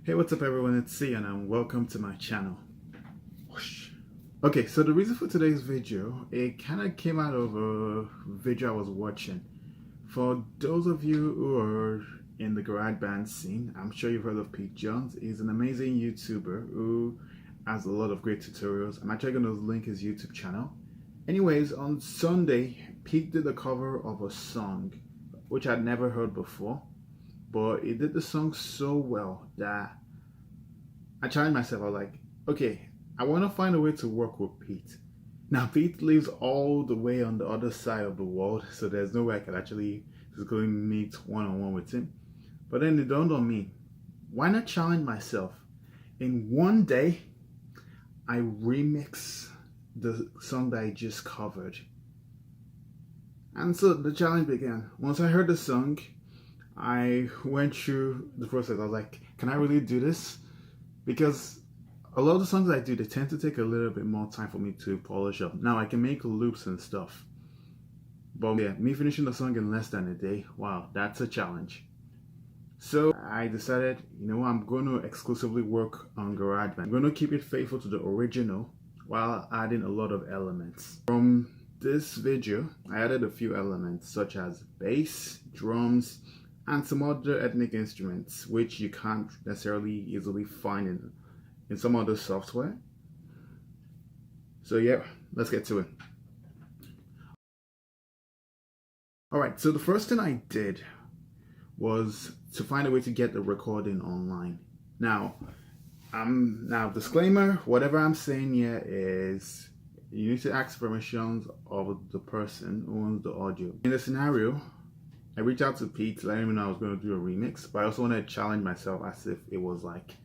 Hey, what's up everyone, it's Cian and welcome to my channel. Whoosh. Okay, so the reason for today's video, it kind of came out of a video I was watching. For those of you who are in the GarageBand scene, I'm sure you've heard of Pete Jones. He's an amazing YouTuber who has a lot of great tutorials. I'm actually going to link his YouTube channel. Anyways, on Sunday, Pete did a cover of a song which I'd never heard before. But he did the song so well that I challenged myself. I was like, okay, I want to find a way to work with Pete. Now, Pete lives all the way on the other side of the world, so there's no way I could actually physically meet one-on-one with him. But then it dawned on me, why not challenge myself? In one day, I remix the song that I just covered. And so the challenge began. Once I heard the song, I went through the process. I was like, can I really do this? Because a lot of the songs I do, they tend to take a little bit more time for me to polish up. Now I can make loops and stuff. But yeah, me finishing the song in less than a day, wow, that's a challenge. So I decided, I'm going to exclusively work on GarageBand. I'm going to keep it faithful to the original while adding a lot of elements. From this video, I added a few elements such as bass, drums, and some other ethnic instruments which you can't necessarily easily find in some other software. So yeah, let's get to it. Alright, so the first thing I did was to find a way to get the recording online. Now disclaimer, whatever I'm saying here is you need to ask permissions of the person who owns the audio. In the scenario, I reached out to Pete to let him know I was going to do a remix, but I also wanted to challenge myself as if it was like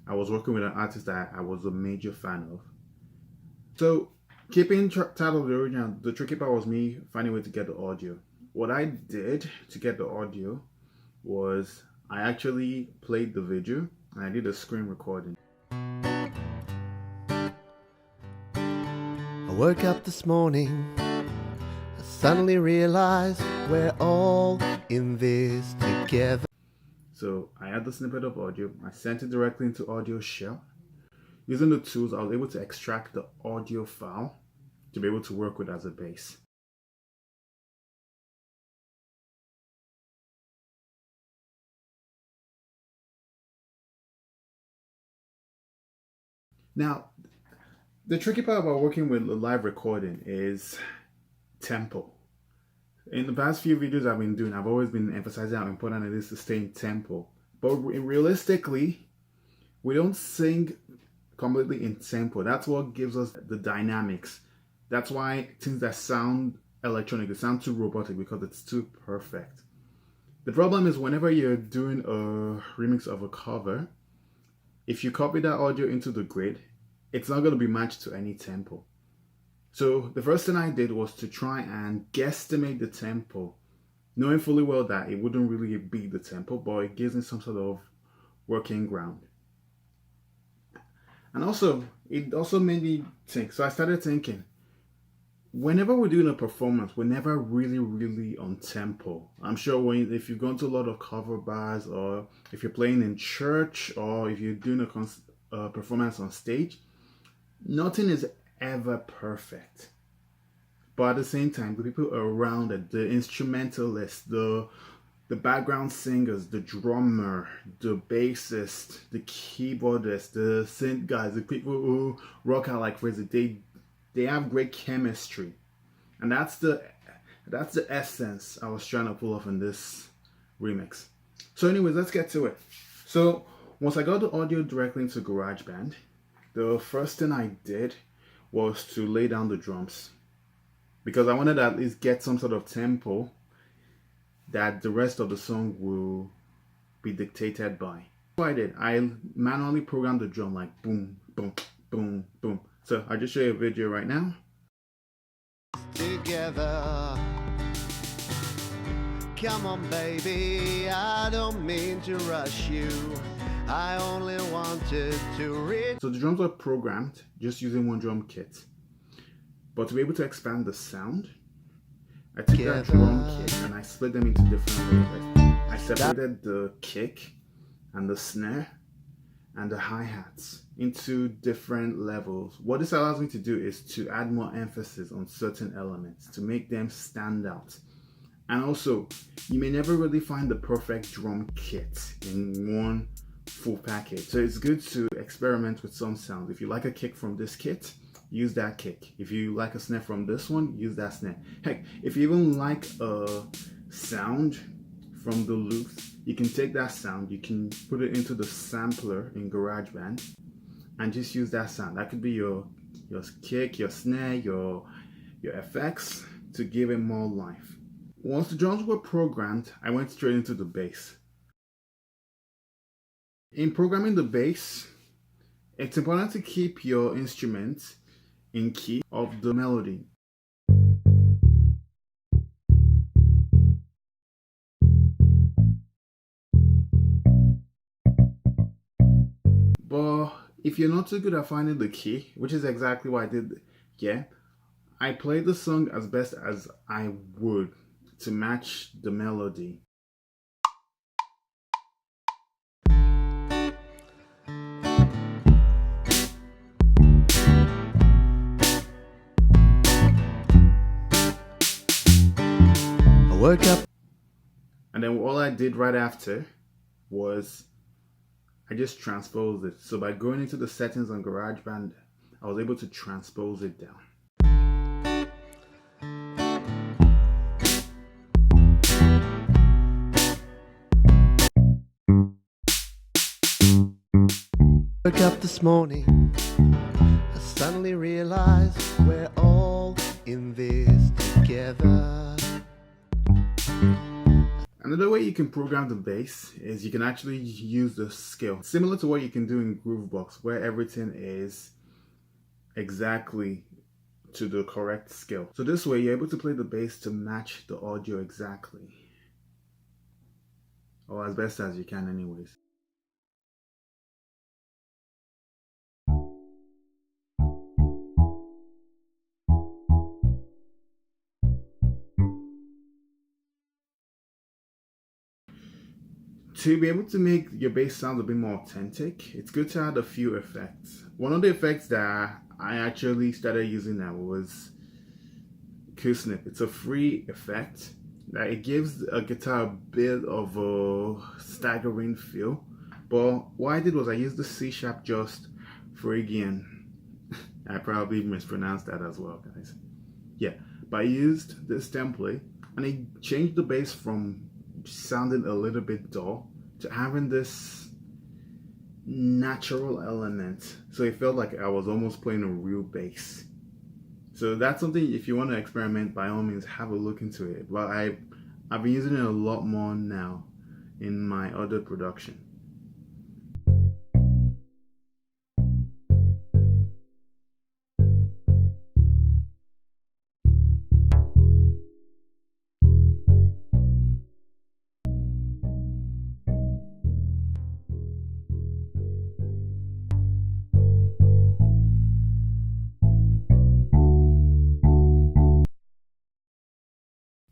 I was working with an artist that I was a major fan of. So, keeping track of the original, the tricky part was me finding a way to get the audio. What I did to get the audio was I actually played the video and I did a screen recording. I woke up this morning, I suddenly realized we're all in this together. So I had the snippet of audio, I sent it directly into Audio Shell. Using the tools, I was able to extract the audio file to be able to work with as a bass. Now, the tricky part about working with live recording is tempo. In the past few videos I've been doing, I've always been emphasizing how important it is to stay in tempo. But realistically, we don't sing completely in tempo. That's what gives us the dynamics. That's why things that sound electronic, they sound too robotic because it's too perfect. The problem is whenever you're doing a remix of a cover, if you copy that audio into the grid, it's not going to be matched to any tempo. So the first thing I did was to try and guesstimate the tempo, knowing fully well that it wouldn't really be the tempo, but it gives me some sort of working ground. And also, it also made me think. So I started thinking, whenever we're doing a performance, we're never really on tempo. I'm sure if you've gone to a lot of cover bars, or if you're playing in church, or if you're doing a performance on stage, nothing is ever perfect. But at the same time, the people around it, the instrumentalists, the background singers, the drummer, the bassist, the keyboardist, the synth guys, the people who rock out like crazy, they have great chemistry. And that's the essence I was trying to pull off in this remix. So anyways, let's get to it. So once I got the audio directly into GarageBand, the first thing I did was to lay down the drums, because I wanted to at least get some sort of tempo that the rest of the song will be dictated by. So I did. I manually programmed the drum like boom, boom, boom, boom. So I'll just show you a video right now. Together. Come on, baby, I don't mean to rush you. I only wanted to read. So the drums are programmed just using one drum kit. But to be able to expand the sound, I took that drum kit and I split them into different layers. I separated the kick and the snare and the hi-hats into different levels. What this allows me to do is to add more emphasis on certain elements to make them stand out. And also, you may never really find the perfect drum kit in one full package. So it's good to experiment with some sounds. If you like a kick from this kit, use that kick. If you like a snare from this one, use that snare. Heck, if you even like a sound from the loops, you can take that sound, you can put it into the sampler in GarageBand and just use that sound. That could be your kick, your snare, your effects to give it more life. Once the drums were programmed, I went straight into the bass. In programming the bass, it's important to keep your instrument in key of the melody. But if you're not too good at finding the key, which is exactly what I did here, I played the song as best as I would to match the melody. I woke up. And then all I did right after was I just transposed it. So by going into the settings on GarageBand, I was able to transpose it down. Woke up this morning, I suddenly realized we're all in this together. Another way you can program the bass is you can actually use the scale, similar to what you can do in Groovebox, where everything is exactly to the correct scale. So this way you're able to play the bass to match the audio exactly, or as best as you can anyways. To be able to make your bass sound a bit more authentic, it's good to add a few effects. One of the effects that I actually started using now was Q-Snip. It's a free effect that it gives a guitar a bit of a staggering feel. But what I did was I used the C# just Phrygian. I probably mispronounced that as well, guys. Yeah, but I used this template and it changed the bass from sounding a little bit dull to having this natural element. So it felt like I was almost playing a real bass. So that's something, if you want to experiment, by all means have a look into it. But I've been using it a lot more now in my other production.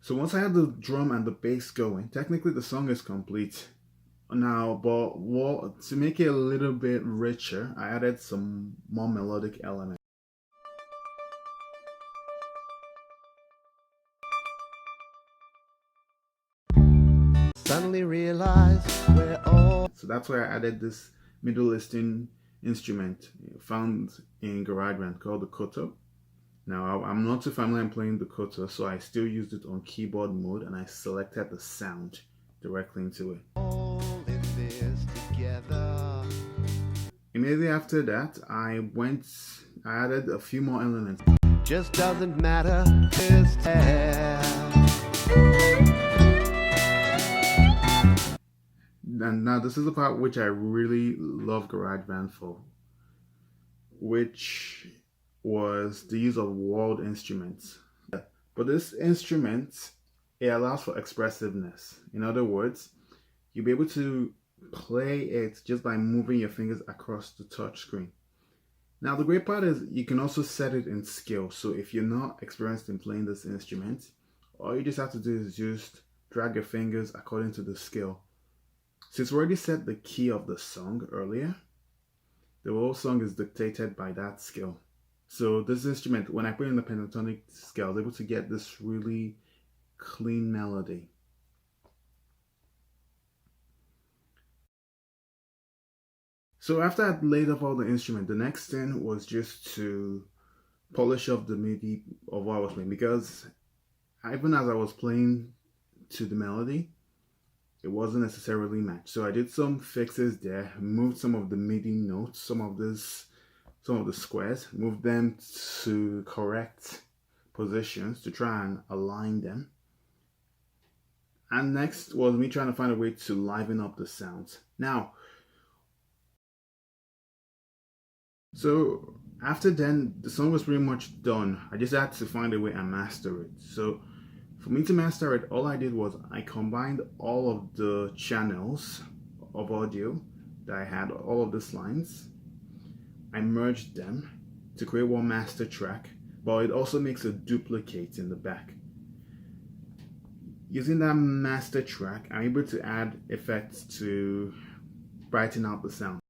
So once I had the drum and the bass going, technically the song is complete now, but to make it a little bit richer, I added some more melodic elements. Suddenly realized we're all. So that's why I added this Middle Eastern instrument found in GarageBand called the koto. Now, I'm not too familiar in playing the koto, so I still used it on keyboard mode and I selected the sound directly into it. all in this together. Immediately after that, I added a few more elements. Just doesn't matter. Just And now this is the part which I really love GarageBand for, which was the use of walled instruments. But this instrument, it allows for expressiveness. In other words, you'll be able to play it just by moving your fingers across the touch screen. Now the great part is you can also set it in scale. So if you're not experienced in playing this instrument, all you just have to do is just drag your fingers according to the scale. So it's already set the key of the song earlier. The whole song is dictated by that scale. So this instrument, when I put in the pentatonic scale, I was able to get this really clean melody. So after I'd laid up all the instrument, the next thing was just to polish up the MIDI of what I was playing, because even as I was playing to the melody, it wasn't necessarily matched. So I did some fixes there, moved some of the MIDI notes, some of the squares, moved them to correct positions to try and align them. And next was me trying to find a way to liven up the sounds. Now, so after then, the song was pretty much done. I just had to find a way and master it. So for me to master it, all I did was I combined all of the channels of audio that I had, all of these lines. I merged them to create one master track, but it also makes a duplicate in the back. Using that master track, I'm able to add effects to brighten out the sound.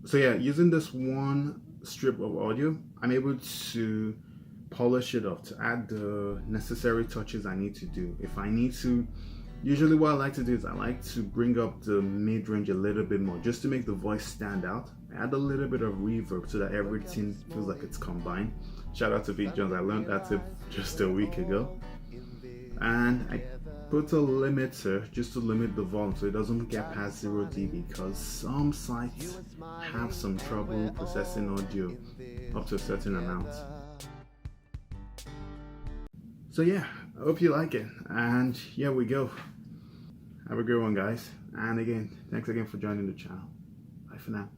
So yeah, using this one strip of audio, I'm able to polish it up, to add the necessary touches I need to do. If I need to, usually what I like to do is I like to bring up the mid-range a little bit more, just to make the voice stand out. I add a little bit of reverb so that everything feels like it's combined. Shout out to Vic Jones, I learned that tip just a week ago. And I put a limiter just to limit the volume so it doesn't get past 0 dB, because some sites have some trouble processing audio up to a certain amount. So yeah, I hope you like it, and here we go. Have a good one, guys, and again, thanks again for joining the channel. Bye for now.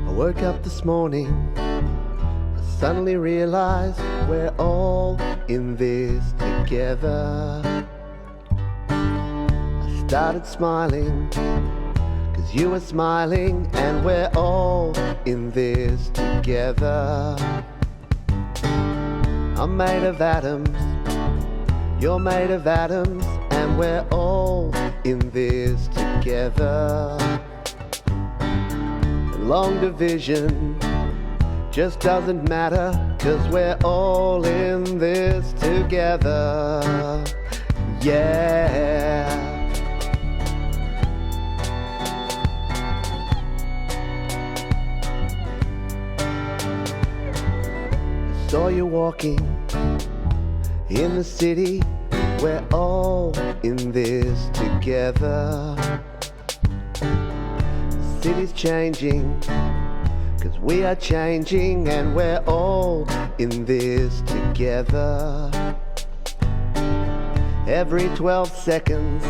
I woke up this morning, I suddenly realized we're all in this together. I started smiling, 'cause you were smiling, and we're all in this together. I'm made of atoms, you're made of atoms, and we're all in this together. Long division just doesn't matter, 'cause we're all in this together. Yeah. I saw you walking in the city, we're all in this together. City's changing, 'cause we are changing, and we're all in this together. Every 12 seconds,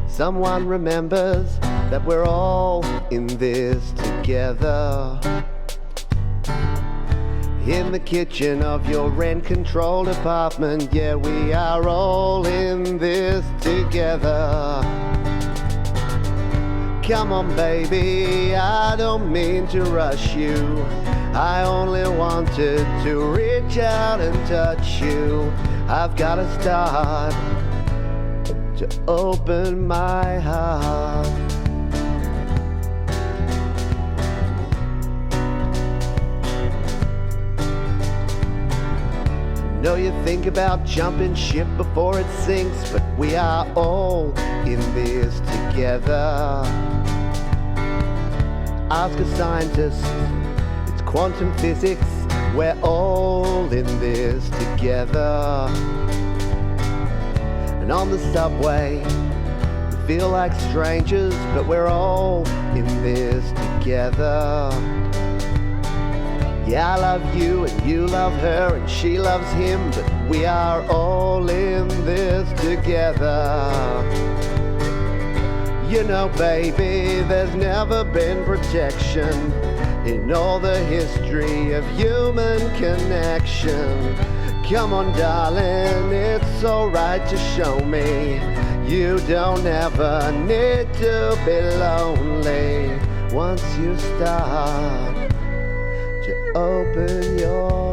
someone remembers that we're all in this together. In the kitchen of your rent-controlled apartment, yeah, we are all in this together. Come on, baby, I don't mean to rush you. I only wanted to reach out and touch you. I've got to start to open my heart. I know you think about jumping ship before it sinks, but we are all in this together. Ask a scientist, it's quantum physics, we're all in this together. And on the subway, we feel like strangers, but we're all in this together. Yeah, I love you and you love her and she loves him, but we are all in this together. You know, baby, there's never been protection in all the history of human connection. Come on, darling, it's alright to show me you don't ever need to be lonely once you start to open your